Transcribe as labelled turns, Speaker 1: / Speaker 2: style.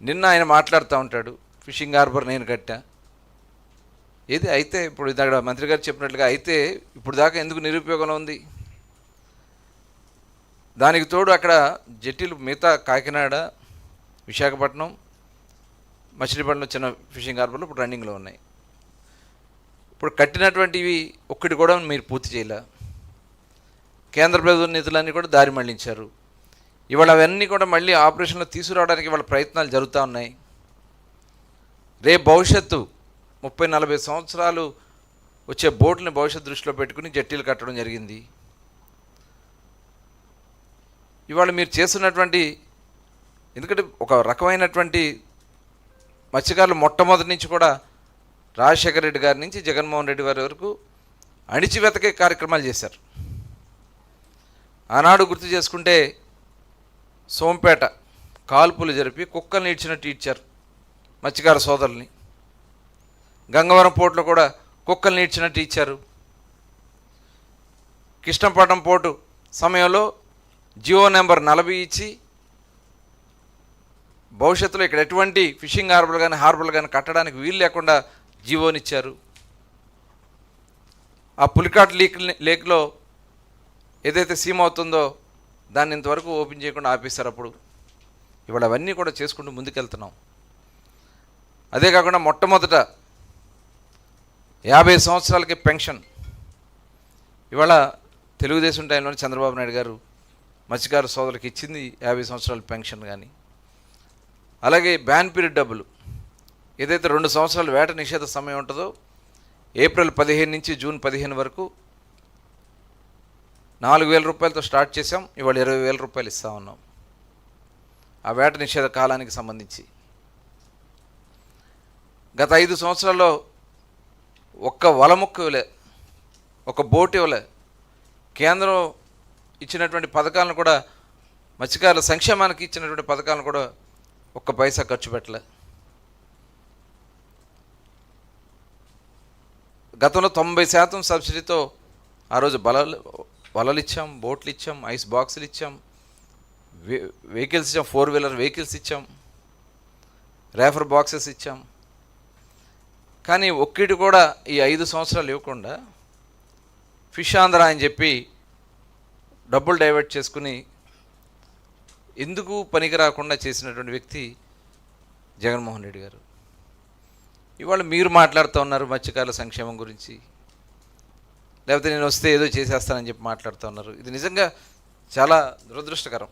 Speaker 1: నిన్న ఆయన మాట్లాడుతూ ఉంటాడు, ఫిషింగ్ హార్బర్ నేను కట్టా. ఏది అయితే ఇప్పుడు ఇక్కడ మంత్రి గారు చెప్పినట్లుగా అయితే ఇప్పుడు దాకా ఎందుకు నిరుపయోగంలో ఉంది? దానికి తోడు అక్కడ జట్టీలు మిగతా కాకినాడ, విశాఖపట్నం, మచిలీపట్నం చిన్న ఫిషింగ్ హార్బర్లు ఇప్పుడు రన్నింగ్లో ఉన్నాయి. ఇప్పుడు కట్టినటువంటివి ఒక్కటి కూడా మీరు పూర్తి చేయలే. కేంద్ర ప్రభుత్వ నిధులన్నీ కూడా దారి మళ్లించారు. ఇవాళ అవన్నీ కూడా మళ్ళీ ఆపరేషన్లో తీసుకురావడానికి వాళ్ళ ప్రయత్నాలు జరుగుతూ ఉన్నాయి. రేపు భవిష్యత్తు 30-40 సంవత్సరాలు వచ్చే బోట్లని భవిష్యత్తు దృష్టిలో పెట్టుకుని జట్టీలు కట్టడం జరిగింది. ఇవాళ మీరు చేస్తున్నటువంటి, ఎందుకంటే ఒక రకమైనటువంటి మత్స్యకారులు మొట్టమొదటి నుంచి కూడా రాజశేఖర రెడ్డి గారి నుంచి జగన్మోహన్ రెడ్డి గారి వరకు అణిచివెతకే కార్యక్రమాలు చేశారు. ఆనాడు గుర్తు చేసుకుంటే సోంపేట కాల్పులు జరిపి కుక్కల్ని ఈడ్చినట్టు ఈడ్చారు మత్స్యకార సోదరుల్ని. గంగవరం పోర్టులో కూడా కుక్కల్ని ఈడ్చినట్టు ఇచ్చారు. కృష్ణపట్నం పోర్టు సమయంలో జియో నెంబర్ 40 ఇచ్చి భవిష్యత్తులో ఇక్కడ ఎటువంటి ఫిషింగ్ హార్బర్లు కానీ కట్టడానికి వీలు లేకుండా జియోనిచ్చారు. ఆ పులికాట్ లేక్లో ఏదైతే సీమ అవుతుందో దాన్ని ఇంతవరకు ఓపెన్ చేయకుండా ఆపేశారు. అప్పుడు ఇవాళ అవన్నీ కూడా చేసుకుంటూ ముందుకెళ్తున్నాం. అదే కాకుండా మొట్టమొదట 50 సంవత్సరాలకి పెన్షన్ ఇవాళ తెలుగుదేశం టైంలో చంద్రబాబు నాయుడు గారు మత్స్యకార సోదరులకు ఇచ్చింది 50 సంవత్సరాల పెన్షన్. కానీ అలాగే బ్యాన్ పీరియడ్ డబ్బులు ఏదైతే 2 సంవత్సరాలు వేట నిషేధ సమయం ఉంటుందో ఏప్రిల్ 15 నుంచి జూన్ 15 వరకు 4,000 రూపాయలతో స్టార్ట్ చేసాం. ఇవాళ 20,000 రూపాయలు ఇస్తూ ఉన్నాం ఆ వేట నిషేధ కాలానికి సంబంధించి. గత 5 సంవత్సరాల్లో ఒక్క వలముక్క ఇవ్వలే, ఒక బోట్ ఇవ్వలే. కేంద్రం ఇచ్చినటువంటి పథకాలను కూడా, మత్స్యకారుల సంక్షేమానికి ఇచ్చినటువంటి పథకాలను కూడా ఒక్క పైసా ఖర్చు పెట్టలే. గతంలో 90% సబ్సిడీతో ఆ రోజు వలలు ఇచ్చాం, బోట్లు ఇచ్చాం, ఐస్ బాక్సులు ఇచ్చాం, వెహికల్స్ ఇచ్చాం, 4 వీలర్ వెహికల్స్ ఇచ్చాం, రేఫర్ బాక్సెస్ ఇచ్చాం. కానీ ఒక్కటి కూడా ఈ 5 సంవత్సరాలు ఇవ్వకుండా ఫిష్ ఆంధ్ర అని చెప్పి డబ్బులు డైవర్ట్ చేసుకుని ఎందుకు పనికి రాకుండా చేసినటువంటి వ్యక్తి జగన్మోహన్ రెడ్డి గారు. ఇవాళ మీరు మాట్లాడుతూ ఉన్నారు మత్స్యకారుల సంక్షేమం గురించి, లేకపోతే నేను వస్తే ఏదో చేసేస్తానని చెప్పి మాట్లాడుతూ ఉన్నారు. ఇది నిజంగా చాలా దురదృష్టకరం.